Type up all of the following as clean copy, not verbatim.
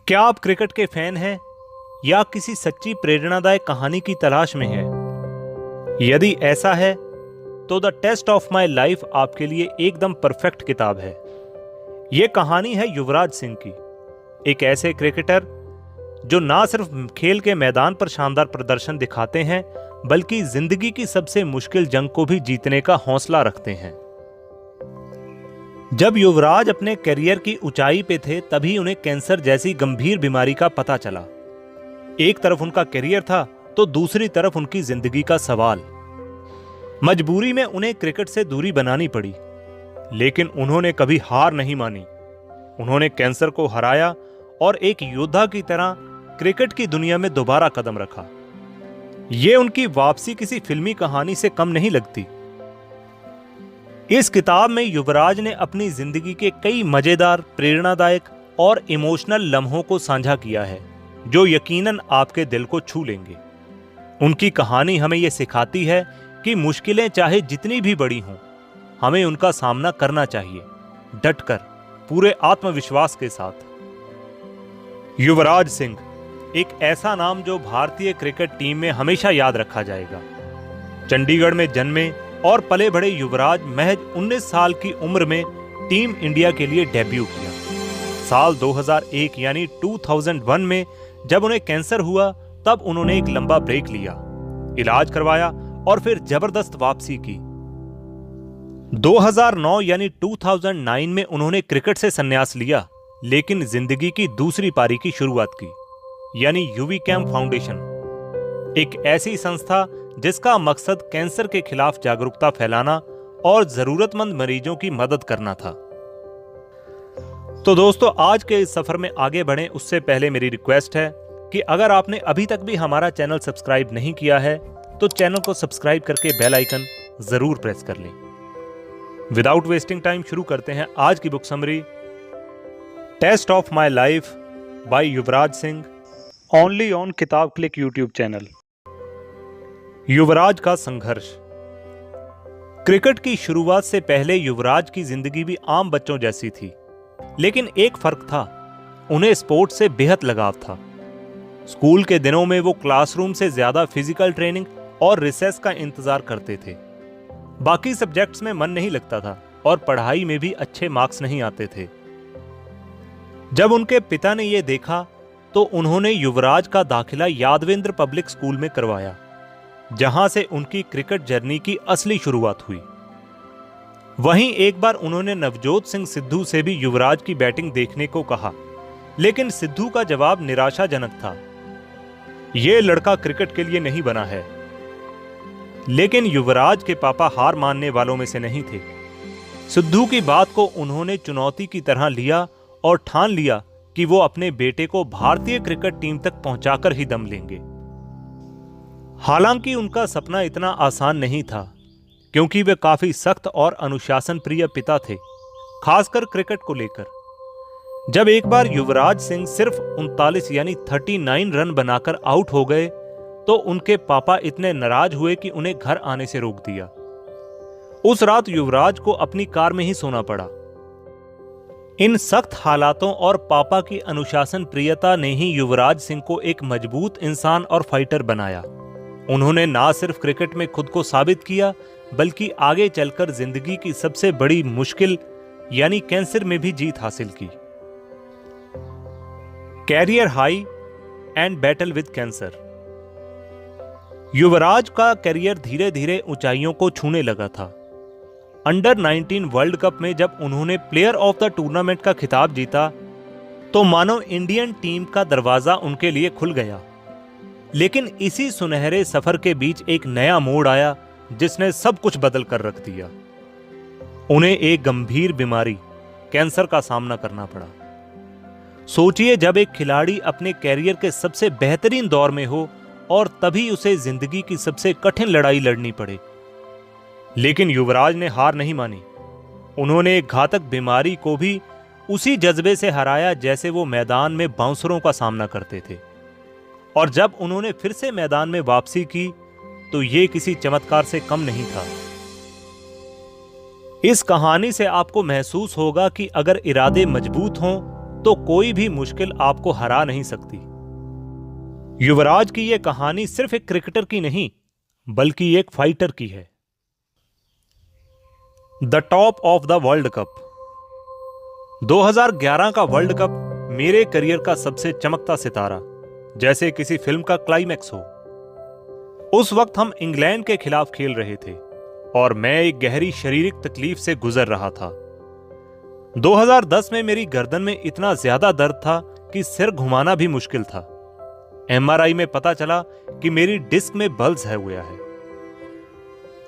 क्या आप क्रिकेट के फैन हैं या किसी सच्ची प्रेरणादायक कहानी की तलाश में हैं? यदि ऐसा है तो The Test of My Life आपके लिए एकदम परफेक्ट किताब है। यह कहानी है युवराज सिंह की, एक ऐसे क्रिकेटर जो ना सिर्फ खेल के मैदान पर शानदार प्रदर्शन दिखाते हैं बल्कि जिंदगी की सबसे मुश्किल जंग को भी जीतने का हौसला रखते हैं। जब युवराज अपने करियर की ऊंचाई पे थे तभी उन्हें कैंसर जैसी गंभीर बीमारी का पता चला। एक तरफ उनका करियर था तो दूसरी तरफ उनकी जिंदगी का सवाल। मजबूरी में उन्हें क्रिकेट से दूरी बनानी पड़ी, लेकिन उन्होंने कभी हार नहीं मानी। उन्होंने कैंसर को हराया और एक योद्धा की तरह क्रिकेट की दुनिया में दोबारा कदम रखा। यह उनकी वापसी किसी फिल्मी कहानी से कम नहीं लगती। इस किताब में युवराज ने अपनी जिंदगी के कई मजेदार, प्रेरणादायक और इमोशनल लम्हों को साझा किया है जो यकीनन आपके दिल को छू लेंगे। उनकी कहानी हमें यह सिखाती है कि मुश्किलें चाहे जितनी भी बड़ी हों, हमें उनका सामना करना चाहिए, डटकर, पूरे आत्मविश्वास के साथ। युवराज सिंह एक ऐसा नाम जो भारतीय क्रिकेट टीम में हमेशा याद रखा जाएगा। चंडीगढ़ में जन्मे और पले बढ़े युवराज महज 19 साल की उम्र में टीम इंडिया के लिए डेब्यू किया। साल 2001 यानी 2001 में जब उन्हें कैंसर हुआ तब उन्होंने एक लंबा ब्रेक लिया, इलाज करवाया और फिर जबरदस्त वापसी की। 2009 यानी 2009 में उन्होंने क्रिकेट से संन्यास लिया, लेकिन जिंदगी की दूसरी पारी की शुरुआत की, यानी यूवी कैम्प फाउंडेशन, एक ऐसी संस्था जिसका मकसद कैंसर के खिलाफ जागरूकता फैलाना और जरूरतमंद मरीजों की मदद करना था। तो दोस्तों, आज के इस सफर में आगे बढ़ें उससे पहले मेरी रिक्वेस्ट है कि अगर आपने अभी तक भी हमारा चैनल सब्सक्राइब नहीं किया है तो चैनल को सब्सक्राइब करके बेल आइकन जरूर प्रेस कर लें। विदाउट वेस्टिंग टाइम शुरू करते हैं आज की book summary, Test of My Life by Yuvraj Singh, only on Kitab click YouTube channel. Yuvraj का संघर्ष। क्रिकेट की शुरुआत से पहले युवराज की जिंदगी भी आम बच्चों जैसी थी, लेकिन एक फर्क था, उन्हें स्पोर्ट्स से बेहद लगाव था। स्कूल के दिनों में वो क्लासरूम से ज्यादा फिजिकल ट्रेनिंग और रिसेस का इंतजार करते थे। बाकी सब्जेक्ट्स में मन नहीं लगता था और पढ़ाई में भी अच्छे मार्क्स नहीं आते थे। जब उनके पिता ने यह देखा तो उन्होंने युवराज का दाखिला यादवेंद्र पब्लिक स्कूल में करवाया, जहां से उनकी क्रिकेट जर्नी की असली शुरुआत हुई। वहीं एक बार उन्होंने नवजोत सिंह सिद्धू से भी युवराज की बैटिंग देखने को कहा, लेकिन सिद्धू का जवाब निराशाजनक था, यह लड़का क्रिकेट के लिए नहीं बना है। लेकिन युवराज के पापा हार मानने वालों में से नहीं थे। सिद्धू की बात को उन्होंने चुनौती की तरह लिया और ठान लिया कि वो अपने बेटे को भारतीय क्रिकेट टीम तक पहुंचाकर ही दम लेंगे। हालांकि उनका सपना इतना आसान नहीं था, क्योंकि वे काफी सख्त और अनुशासन प्रिय पिता थे, खासकर क्रिकेट को लेकर। जब एक बार युवराज सिंह सिर्फ 39 यानी 39 रन बनाकर आउट हो गए तो उनके पापा इतने नाराज हुए कि उन्हें घर आने से रोक दिया। उस रात युवराज को अपनी कार में ही सोना पड़ा। इन सख्त हालातों और पापा की अनुशासन प्रियता ने ही युवराज सिंह को एक मजबूत इंसान और फाइटर बनाया। उन्होंने ना सिर्फ क्रिकेट में खुद को साबित किया बल्कि आगे चलकर जिंदगी की सबसे बड़ी मुश्किल यानी कैंसर में भी जीत हासिल की। Career high and battle with cancer. Yuvraj का करियर धीरे धीरे ऊंचाइयों को छूने लगा था। अंडर 19 वर्ल्ड कप में जब उन्होंने प्लेयर ऑफ द टूर्नामेंट का खिताब जीता तो मानो इंडियन टीम का दरवाजा उनके लिए खुल गया। लेकिन इसी सुनहरे सफर के बीच एक नया मोड़ आया जिसने सब कुछ बदल कर रख दिया। उन्हें एक गंभीर बीमारी, कैंसर का सामना करना पड़ा। सोचिए, जब एक खिलाड़ी अपने कैरियर के सबसे बेहतरीन दौर में हो और तभी उसे जिंदगी की सबसे कठिन लड़ाई लड़नी पड़े। लेकिन युवराज ने हार नहीं मानी। उन्होंने एक घातक बीमारी को भी उसी जज्बे से हराया जैसे वो मैदान में बाउंसरों का सामना करते थे। और जब उन्होंने फिर से मैदान में वापसी की तो ये किसी चमत्कार से कम नहीं था। इस कहानी से आपको महसूस होगा कि अगर इरादे मजबूत हों तो कोई भी मुश्किल आपको हरा नहीं सकती। युवराज की यह कहानी सिर्फ एक क्रिकेटर की नहीं, बल्कि एक फाइटर की है। The top of the world cup. 2011 का वर्ल्ड कप मेरे करियर का सबसे चमकता सितारा, जैसे किसी फिल्म का क्लाइमैक्स हो। उस वक्त हम इंग्लैंड के खिलाफ खेल रहे थे और मैं एक गहरी शारीरिक तकलीफ से गुजर रहा था। 2010 में मेरी गर्दन में इतना ज्यादा दर्द था कि सिर घुमाना भी मुश्किल था। एमआरआई में पता चला कि मेरी डिस्क में बल्ज है हुआ है।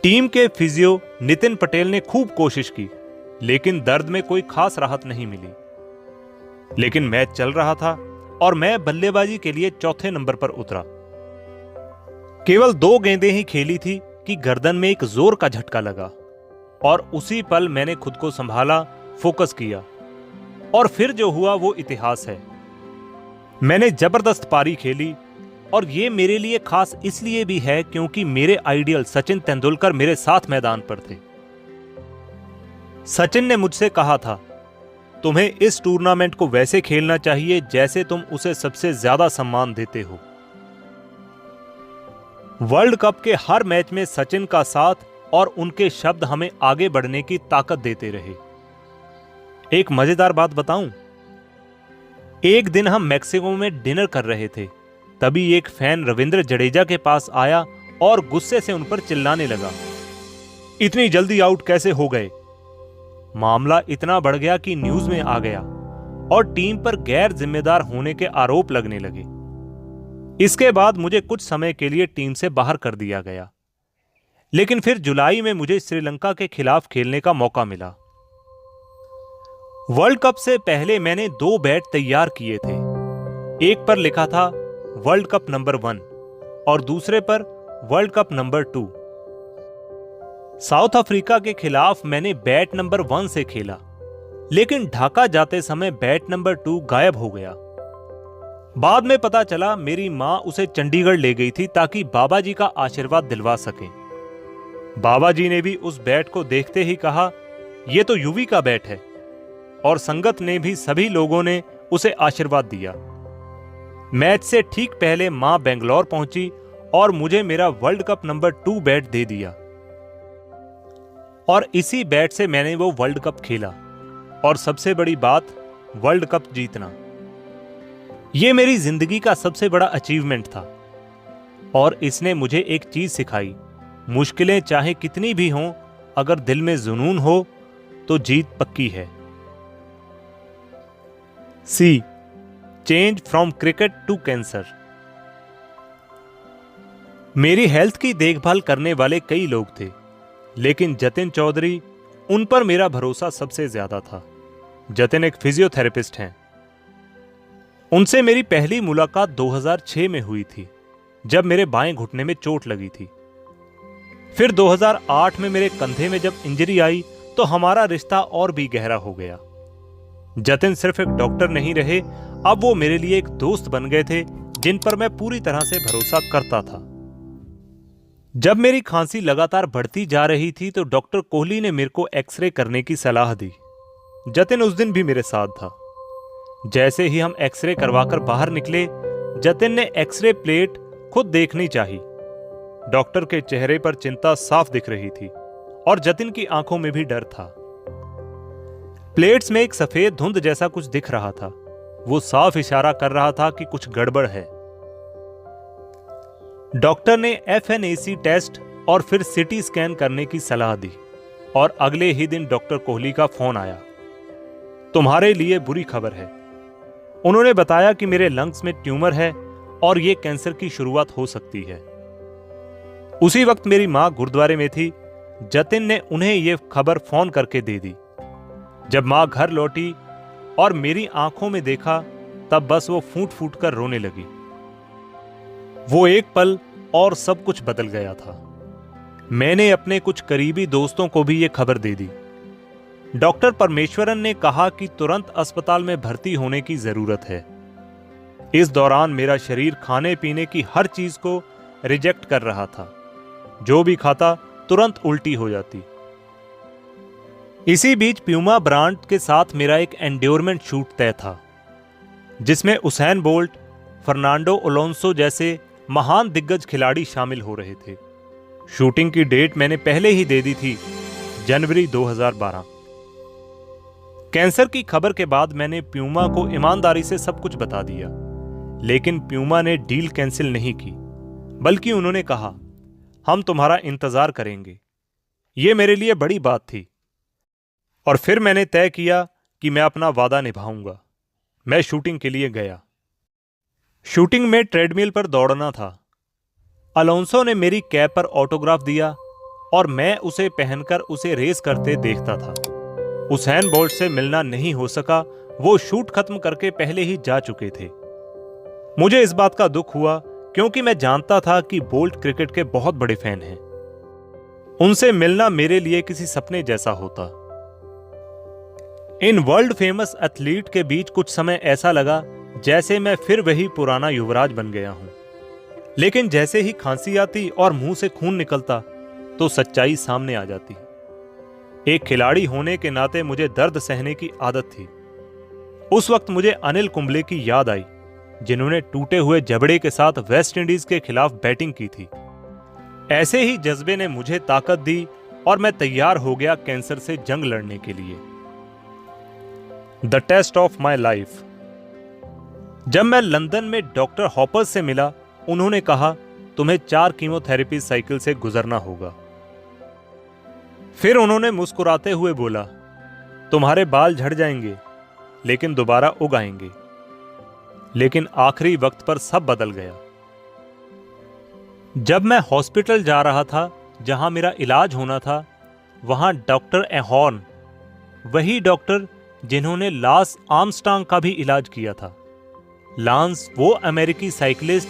टीम के फिजियो नितिन पटेल ने खूब कोशिश की, लेकिन दर्द में कोई खास राहत नहीं मिली। लेकिन मैच चल रहा था और मैं बल्लेबाजी के लिए चौथे नंबर पर उतरा। केवल 2 गेंदें ही खेली थी कि गर्दन में एक जोर का झटका लगा और उसी पल मैंने खुद को संभाला, फोकस किया और फिर जो हुआ वो इतिहास है। मैंने जबरदस्त पारी खेली और ये मेरे लिए खास इसलिए भी है क्योंकि मेरे आइडियल सचिन तेंदुलकर मेरे साथ मैदान पर थे। सचिन ने मुझसे कहा था, तुम्हें इस टूर्नामेंट को वैसे खेलना चाहिए जैसे तुम उसे सबसे ज्यादा सम्मान देते हो। वर्ल्ड कप के हर मैच में सचिन का साथ और उनके शब्द हमें आगे बढ़ने की ताकत देते रहे। एक मजेदार बात बताऊं, एक दिन हम मैक्सिको में डिनर कर रहे थे, तभी एक फैन रविंद्र जडेजा के पास आया और गुस्से से उन पर चिल्लाने लगा, इतनी जल्दी आउट कैसे हो गए। मामला इतना बढ़ गया कि न्यूज में आ गया और टीम पर गैर जिम्मेदार होने के आरोप लगने लगे। इसके बाद मुझे कुछ समय के लिए टीम से बाहर कर दिया गया, लेकिन फिर जुलाई में मुझे श्रीलंका के खिलाफ खेलने का मौका मिला। वर्ल्ड कप से पहले मैंने 2 बैट तैयार किए थे। एक पर लिखा था वर्ल्ड कप नंबर 1 और दूसरे पर world cup number 2। South Africa के खिलाफ मैंने बैट नंबर 1 से खेला, लेकिन ढाका जाते समय बैट नंबर 2 गायब हो गया। बाद में पता चला मेरी मां उसे चंडीगढ़ ले गई थी ताकि बाबा जी का आशीर्वाद दिलवा सके। बाबा जी ने भी उस बैट को देखते ही कहा, यह तो युवी का बैट है, और संगत ने भी सभी लोगों ने उसे आशीर्वाद दिया। मैच से ठीक पहले मां बेंगलोर पहुंची और मुझे मेरा वर्ल्ड कप नंबर 2 बैट दे दिया और इसी बैट से मैंने वो वर्ल्ड कप खेला और सबसे बड़ी बात, वर्ल्ड कप जीतना। ये मेरी जिंदगी का सबसे बड़ा अचीवमेंट था और इसने मुझे एक चीज सिखाई, मुश्किलें चाहे कितनी भी हों, अगर दिल में जुनून हो तो जीत पक्की है। See, change from cricket to cancer. मेरी हेल्थ की देखभाल करने वाले कई लोग थे, लेकिन जतिन चौधरी, उन पर मेरा भरोसा सबसे ज्यादा था। जतिन एक फिजियोथेरेपिस्ट हैं। उनसे मेरी पहली मुलाकात 2006 में हुई थी, जब मेरे बाएं घुटने में चोट लगी थी। फिर 2008 में मेरे कंधे में जब इंजरी आई तो हमारा रिश्ता और भी गहरा हो गया। जतिन सिर्फ एक डॉक्टर नहीं रहे, अब वो मेरे लिए एक दोस्त बन गए थे जिन पर मैं पूरी तरह से भरोसा करता था। जब मेरी खांसी लगातार बढ़ती जा रही थी तो डॉक्टर कोहली ने मेरे को एक्सरे करने की सलाह दी। जतिन उस दिन भी मेरे साथ था। जैसे ही हम एक्सरे करवाकर बाहर निकले, जतिन ने एक्सरे प्लेट खुद देखनी चाहिए। डॉक्टर के चेहरे पर चिंता साफ दिख रही थी और जतिन की आंखों में भी डर था। प्लेट्स में एक सफेद धुंध जैसा कुछ दिख रहा था। वो साफ इशारा कर रहा था कि कुछ गड़बड़ है। डॉक्टर ने FNAC टेस्ट और फिर सिटी स्कैन करने की सलाह दी और अगले ही दिन डॉक्टर कोहली का फोन आया। तुम्हारे लिए बुरी खबर है। उन्होंने बताया कि मेरे लंग्स में ट्यूमर है और यह कैंसर की शुरुआत हो सकती है। उसी वक्त मेरी मां गुरुद्वारे में थी। जतिन ने उन्हें यह खबर फोन करके दे दी। जब मां घर लौटी और मेरी आंखों में देखा, तब बस वो फूट फूट कर रोने लगी। वो एक पल और सब कुछ बदल गया था। मैंने अपने कुछ करीबी दोस्तों को भी यह खबर दे दी। डॉक्टर परमेश्वरन ने कहा कि तुरंत अस्पताल में भर्ती होने की जरूरत है। इस दौरान मेरा शरीर खाने पीने की हर चीज को रिजेक्ट कर रहा था। जो भी खाता तुरंत उल्टी हो जाती। इसी बीच प्यूमा ब्रांड के साथ मेरा एक एंड्योरमेंट शूट तय था जिसमें उसेन बोल्ट, फर्नांडो अलोंसो जैसे महान दिग्गज खिलाड़ी शामिल हो रहे थे। शूटिंग की डेट मैंने पहले ही दे दी थी, जनवरी 2012। कैंसर की खबर के बाद मैंने प्यूमा को ईमानदारी से सब कुछ बता दिया, लेकिन प्यूमा ने डील कैंसिल नहीं की, बल्कि उन्होंने कहा, हम तुम्हारा इंतजार करेंगे। यह मेरे लिए बड़ी बात थी। और फिर मैंने तय किया कि मैं अपना वादा निभाऊंगा। मैं शूटिंग के लिए गया। शूटिंग में ट्रेडमिल पर दौड़ना था। अलोंसो ने मेरी कैप पर ऑटोग्राफ दिया और मैं उसे पहनकर उसे रेस करते देखता था। उसेन बोल्ट से मिलना नहीं हो सका, वो शूट खत्म करके पहले ही जा चुके थे। मुझे इस बात का दुख हुआ क्योंकि मैं जानता था कि बोल्ट क्रिकेट के बहुत बड़े फैन हैं। उनसे मिलना मेरे लिए किसी सपने जैसा होता। इन वर्ल्ड फेमस एथलीट के बीच कुछ समय ऐसा लगा जैसे मैं फिर वही पुराना युवराज बन गया हूं। लेकिन जैसे ही खांसी आती और मुंह से खून निकलता तो सच्चाई सामने आ जाती। एक खिलाड़ी होने के नाते मुझे दर्द सहने की आदत थी। उस वक्त मुझे अनिल कुंबले की याद आई, जिन्होंने टूटे हुए जबड़े के साथ वेस्ट इंडीज के खिलाफ बैटिंग की थी। ऐसे ही जज्बे ने मुझे ताकत दी और मैं तैयार हो गया कैंसर से जंग लड़ने के लिए। The Test of My Life. जब मैं लंदन में डॉक्टर हॉपर से मिला, उन्होंने कहा, तुम्हें 4 कीमोथेरेपी साइकिल से गुजरना होगा। फिर उन्होंने मुस्कुराते हुए बोला, तुम्हारे बाल झड़ जाएंगे लेकिन दोबारा उग आएंगे। लेकिन आखिरी वक्त पर सब बदल गया। जब मैं हॉस्पिटल जा रहा था जहां मेरा इलाज होना था, वहां डॉक्टर एहॉर्न, वही डॉक्टर जिन्होंने लांस आर्मस्ट्रांग का भी इलाज किया था। लांस वो अमेरिकी साइकिलिस्ट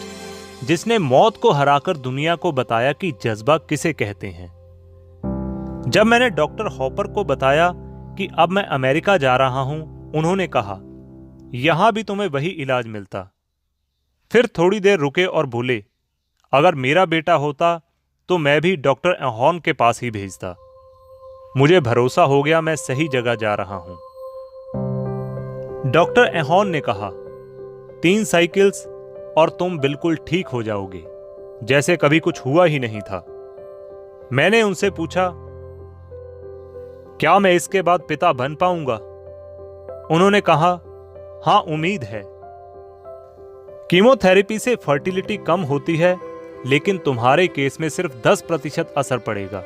जिसने मौत को हराकर दुनिया को बताया कि जज्बा किसे कहते हैं। जब मैंने डॉक्टर हॉपर को बताया कि अब मैं अमेरिका जा रहा हूं, उन्होंने कहा, यहां भी तुम्हें वही इलाज मिलता। फिर थोड़ी देर रुके और बोले, अगर मेरा बेटा होता तो मैं भी डॉक्टर एहॉर्न के पास ही भेजता। मुझे भरोसा हो गया मैं सही जगह जा रहा हूं। डॉक्टर एहॉर्न ने कहा, 3 साइकिल्स और तुम बिल्कुल ठीक हो जाओगे, जैसे कभी कुछ हुआ ही नहीं था। मैंने उनसे पूछा, क्या मैं इसके बाद पिता बन पाऊंगा? उन्होंने कहा, हां, उम्मीद है। कीमोथेरेपी से फर्टिलिटी कम होती है, लेकिन तुम्हारे केस में सिर्फ 10% असर पड़ेगा।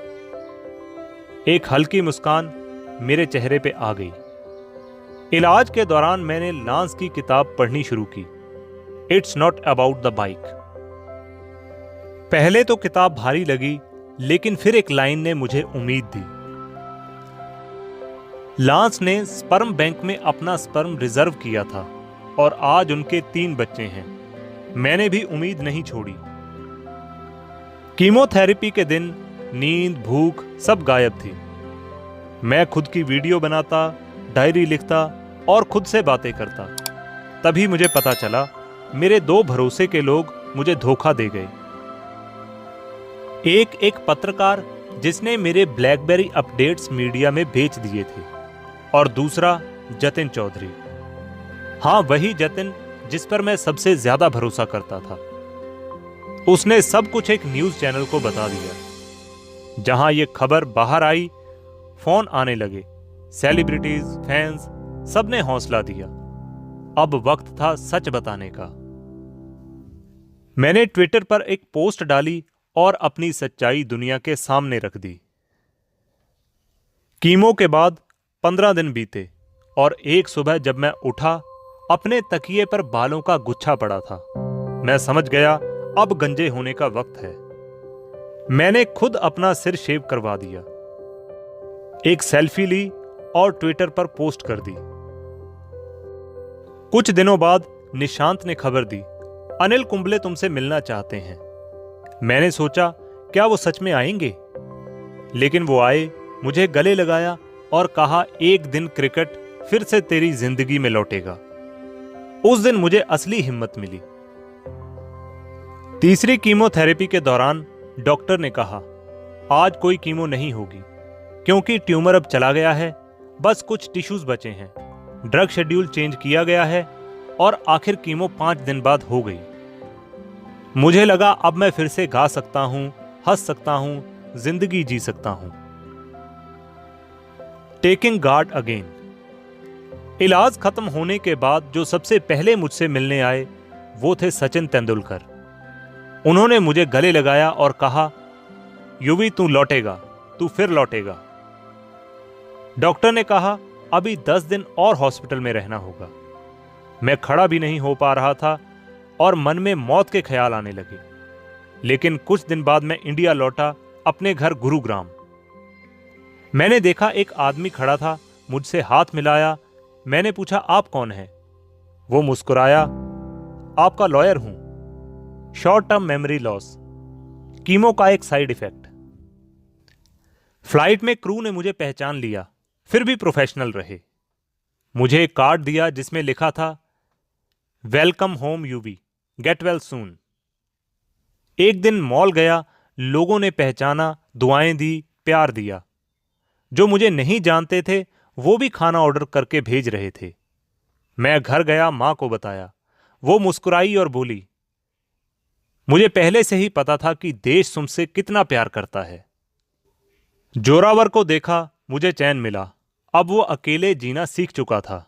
एक हल्की मुस्कान मेरे चेहरे पे आ गई। इलाज के दौरान मैंने लांस की किताब पढ़नी शुरू की, it's not about the bike. पहले तो किताब भारी लगी, लेकिन फिर एक लाइन ने मुझे उम्मीद दी। लांस ने स्पर्म बैंक में अपना स्पर्म रिजर्व किया था और आज उनके 3 बच्चे हैं। मैंने भी उम्मीद नहीं छोड़ी। कीमोथेरेपी के दिन नींद, भूख सब गायब थी। मैं खुद की वीडियो बनाता, डायरी लिखता और खुद से बातें करता। तभी मुझे पता चला मेरे 2 भरोसे के लोग मुझे धोखा दे गए। एक पत्रकार जिसने मेरे ब्लैकबेरी अपडेट्स मीडिया में बेच दिए थे, और दूसरा जतिन चौधरी। हां, वही जतिन जिस पर मैं सबसे ज्यादा भरोसा करता था। उसने सब कुछ एक न्यूज चैनल को बता दिया। जहां यह खबर बाहर आई, फोन आने लगे। सेलिब्रिटीज, फैंस, सबने हौसला दिया। अब वक्त था सच बताने का। मैंने ट्विटर पर एक पोस्ट डाली और अपनी सच्चाई दुनिया के सामने रख दी। कीमो के बाद 15 दिन बीते और एक सुबह जब मैं उठा, अपने तकिए पर बालों का गुच्छा पड़ा था। मैं समझ गया अब गंजे होने का वक्त है। मैंने खुद अपना सिर शेव करवा दिया, एक सेल्फी ली और ट्विटर पर पोस्ट कर दी। कुछ दिनों बाद निशांत ने खबर दी, अनिल कुंबले तुमसे मिलना चाहते हैं। मैंने सोचा क्या वो सच में आएंगे, लेकिन वो आए, मुझे गले लगाया और कहा, एक दिन क्रिकेट फिर से तेरी जिंदगी में लौटेगा। उस दिन मुझे असली हिम्मत मिली। तीसरी कीमोथेरेपी के दौरान डॉक्टर ने कहा, आज कोई कीमो नहीं होगी क्योंकि ट्यूमर अब चला गया है, बस कुछ टिश्यूज बचे हैं। ड्रग शेड्यूल चेंज किया गया है और आखिर कीमो 5 दिन बाद हो गई। मुझे लगा अब मैं फिर से गा सकता हूं, हंस सकता हूं, जिंदगी जी सकता हूं। Taking God again. इलाज खत्म होने के बाद जो सबसे पहले मुझसे मिलने आए वो थे सचिन तेंदुलकर। उन्होंने मुझे गले लगाया और कहा, युवी तू लौटेगा, तू फिर लौटेगा। डॉक्टर ने कहा अभी 10 दिन और हॉस्पिटल में रहना होगा। मैं खड़ा भी नहीं हो पा रहा था और मन में मौत के ख्याल आने लगे। लेकिन कुछ दिन बाद मैं इंडिया लौटा, अपने घर गुरुग्राम। मैंने देखा एक आदमी खड़ा था, मुझसे हाथ मिलाया। मैंने पूछा आप कौन हैं? वो मुस्कुराया, आपका लॉयर हूं। Short term memory loss, chemo का एक साइड इफेक्ट। फ्लाइट में क्रू ने मुझे पहचान लिया, फिर भी प्रोफेशनल रहे। मुझे एक कार्ड दिया जिसमें लिखा था, welcome home UV, get well soon. एक दिन मॉल गया, लोगों ने पहचाना, दुआएं दी, प्यार दिया। जो मुझे नहीं जानते थे वो भी खाना ऑर्डर करके भेज रहे थे। मैं घर गया, मां को बताया। वो मुस्कुराई और बोली, मुझे पहले से ही पता था कि देश तुमसे कितना प्यार करता है। जोरावर को देखा, मुझे चैन मिला। अब वो अकेले जीना सीख चुका था।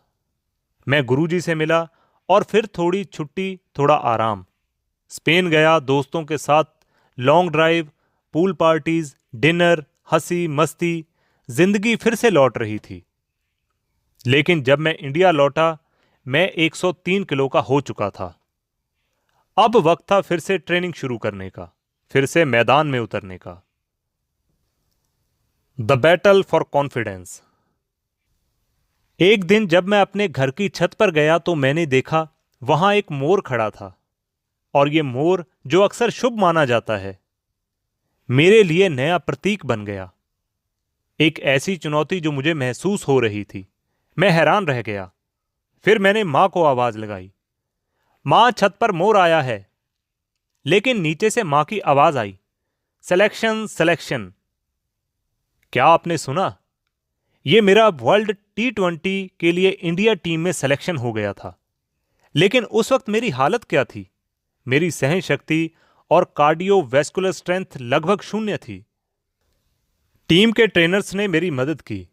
मैं गुरुजी से मिला और फिर थोड़ी छुट्टी, थोड़ा आराम। स्पेन गया, दोस्तों के साथ long drive, pool parties, dinner, हंसी मस्ती। जिंदगी फिर से लौट रही थी। लेकिन जब मैं इंडिया लौटा, मैं 103 किलो का हो चुका था। अब वक्त था फिर से ट्रेनिंग शुरू करने का, फिर से मैदान में उतरने का। The battle for confidence. एक दिन जब मैं अपने घर की छत पर गया तो मैंने देखा वहां एक मोर खड़ा था। और यह मोर, जो अक्सर शुभ माना जाता है, मेरे लिए नया प्रतीक बन गया। एक ऐसी चुनौती जो मुझे महसूस हो रही थी। मैं हैरान रह गया। फिर मैंने मां को आवाज लगाई, मां छत पर मोर आया है। लेकिन नीचे से मां की आवाज आई, सिलेक्शन सिलेक्शन। क्या आपने सुना? यह मेरा वर्ल्ड T20 के लिए इंडिया टीम में सिलेक्शन हो गया था। लेकिन उस वक्त मेरी हालत क्या थी? मेरी सहन शक्ति और कार्डियोवैस्कुलर स्ट्रेंथ लगभग शून्य थी। टीम के ट्रेनर्स ने मेरी मदद की।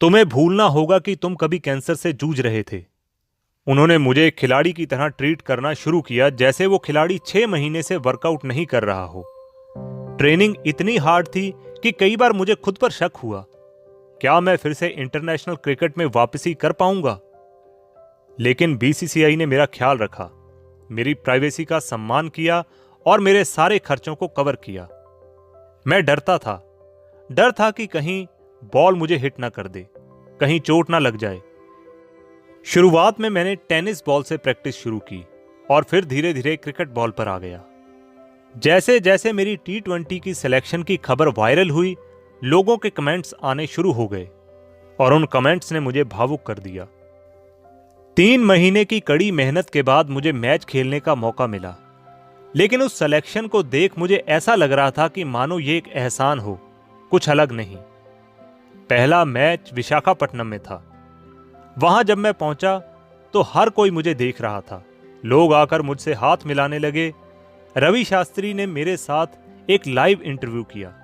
तुम्हें भूलना होगा कि तुम कभी कैंसर से जूझ रहे थे। उन्होंने मुझे एक खिलाड़ी की तरह ट्रीट करना शुरू किया, जैसे वो खिलाड़ी 6 महीने से वर्कआउट नहीं कर रहा हो। ट्रेनिंग इतनी हार्ड थी कि कई बार मुझे खुद पर शक हुआ, क्या मैं फिर से इंटरनेशनल क्रिकेट में वापसी कर पाऊंगा? लेकिन बीसीसीआई ने मेरा ख्याल रखा, मेरी प्राइवेसी का सम्मान किया और मेरे सारे खर्चों को कवर किया। मैं डरता था, डर था कि कहीं बॉल मुझे हिट ना कर दे, कहीं चोट ना लग जाए। शुरुआत में मैंने टेनिस बॉल से प्रैक्टिस शुरू की और फिर धीरे धीरे क्रिकेट बॉल पर आ गया। जैसे जैसे मेरी T20 की सिलेक्शन की खबर वायरल हुई, लोगों के कमेंट्स आने शुरू हो गए और उन कमेंट्स ने मुझे भावुक कर दिया। 3 महीने की कड़ी मेहनत के बाद मुझे मैच खेलने का मौका मिला। लेकिन उस सिलेक्शन को देख मुझे ऐसा लग रहा था कि मानो ये एक एहसान हो, कुछ अलग नहीं। पहला मैच विशाखापट्टनम में था। वहां जब मैं पहुंचा तो हर कोई मुझे देख रहा था। लोग आकर मुझसे हाथ मिलाने लगे। रवि शास्त्री ने मेरे साथ एक लाइव इंटरव्यू किया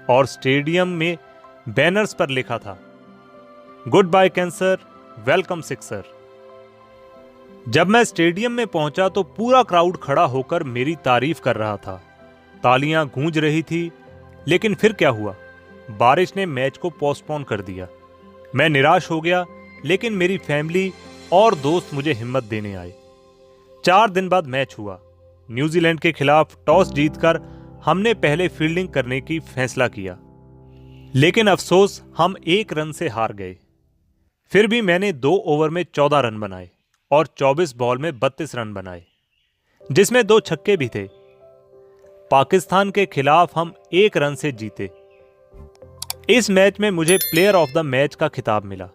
और स्टेडियम में बैनर्स पर लिखा था, goodbye cancer, welcome sixer. जब मैं स्टेडियम में पहुंचा तो पूरा क्राउड खड़ा होकर मेरी तारीफ कर रहा था। तालियां गूंज रही थी। लेकिन फिर क्या हुआ? बारिश ने मैच को पोस्टपोन कर दिया। मैं निराश हो गया, लेकिन मेरी फैमिली और दोस्त मुझे हिम्मत देने आए। 4 दिन बाद मैच हुआ। न्यूजीलैंड के खिलाफ टॉस जीतकर हमने पहले फील्डिंग करने की फैसला किया। लेकिन अफसोस, हम 1 रन से हार गए। फिर भी मैंने 2 ओवर में 14 रन बनाए और 24 बॉल में 32 रन बनाए, जिसमें 2 छक्के भी थे। पाकिस्तान के खिलाफ हम 1 रन से जीते। इस मैच में मुझे प्लेयर ऑफ द मैच का खिताब मिला।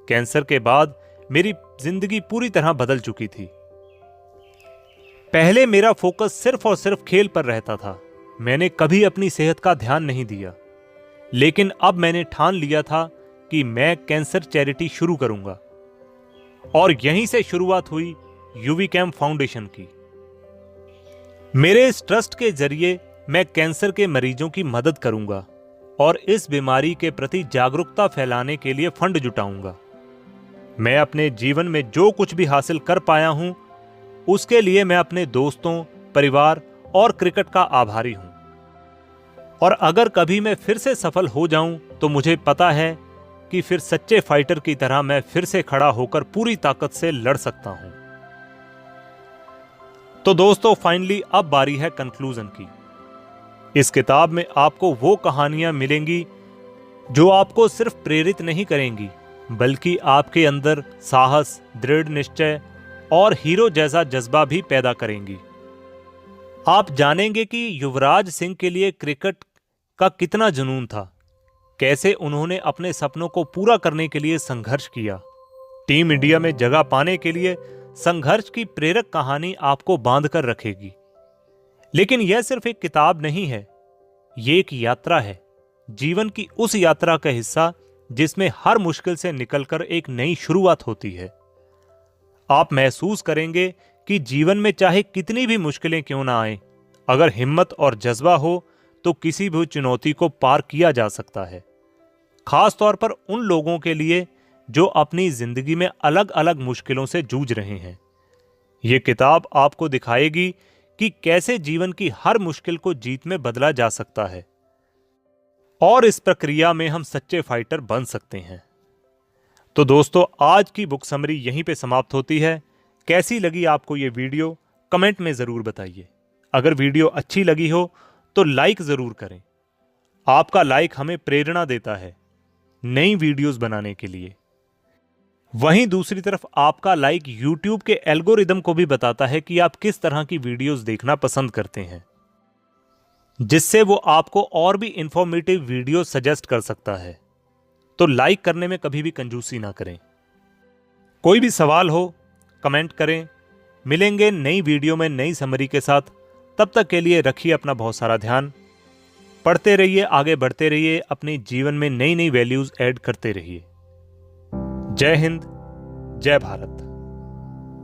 कैंसर के बाद मेरी जिंदगी पूरी तरह बदल चुकी थी। पहले मेरा फोकस सिर्फ और सिर्फ खेल पर रहता था। मैंने कभी अपनी सेहत का ध्यान नहीं दिया। लेकिन अब मैंने ठान लिया था कि मैं कैंसर चैरिटी शुरू करूंगा। और यहीं से शुरुआत हुई यूवीकैम फाउंडेशन की। मेरे इस ट्रस्ट के जरिए मैं कैंसर के मरीजों की मदद करूंगा और इस बीमारी के प्रति जागरूकता फैलाने के लिए फंड जुटाऊंगा। मैं अपने जीवन में जो कुछ भी हासिल कर पाया हूं, उसके लिए मैं अपने दोस्तों, परिवार और क्रिकेट का आभारी हूं। और अगर कभी मैं फिर से सफल हो जाऊं तो मुझे पता है कि फिर सच्चे फाइटर की तरह मैं फिर से खड़ा होकर पूरी ताकत से लड़ सकता हूं। तो दोस्तों, फाइनली अब बारी है कंक्लूजन की। इस किताब में आपको वो कहानियां मिलेंगी जो आपको सिर्फ प्रेरित नहीं करेंगी, बल्कि आपके अंदर साहस, दृढ़ निश्चय और हीरो जैसा जज्बा भी पैदा करेंगी। आप जानेंगे कि युवराज सिंह के लिए क्रिकेट का कितना जुनून था, कैसे उन्होंने अपने सपनों को पूरा करने के लिए संघर्ष किया। टीम इंडिया में जगह पाने के लिए संघर्ष की प्रेरक कहानी आपको बांध कर रखेगी। लेकिन यह सिर्फ एक किताब नहीं है, यह एक यात्रा है, जीवन की उस यात्रा का हिस्सा जिसमें हर मुश्किल से निकलकर एक नई शुरुआत होती है। आप महसूस करेंगे कि जीवन में चाहे कितनी भी मुश्किलें क्यों ना आए, अगर हिम्मत और जज्बा हो तो किसी भी चुनौती को पार किया जा सकता है। खास तौर पर उन लोगों के लिए जो अपनी जिंदगी में अलग अलग मुश्किलों से जूझ रहे हैं। यह किताब आपको दिखाएगी कि कैसे जीवन की हर मुश्किल को जीत में बदला जा सकता है और इस प्रक्रिया में हम सच्चे फाइटर बन सकते हैं। तो दोस्तों, आज की बुक समरी यहीं पे समाप्त होती है। कैसी लगी आपको ये वीडियो, कमेंट में जरूर बताइए। अगर वीडियो अच्छी लगी हो तो लाइक जरूर करें। आपका लाइक हमें प्रेरणा देता है नई वीडियोस बनाने के लिए। वहीं दूसरी तरफ आपका लाइक YouTube के एल्गोरिदम को भी बताता है कि आप किस तरह की वीडियोस देखना पसंद करते हैं, जिससे वो आपको और भी इंफॉर्मेटिव वीडियो सजेस्ट कर सकता है। तो लाइक करने में कभी भी कंजूसी ना करें। कोई भी सवाल हो कमेंट करें। मिलेंगे नई वीडियो में नई समरी के साथ। तब तक के लिए रखिए अपना बहुत सारा ध्यान। पढ़ते रहिए, आगे बढ़ते रहिए, अपने जीवन में नई नई वैल्यूज ऐड करते रहिए। जय हिंद, जय भारत।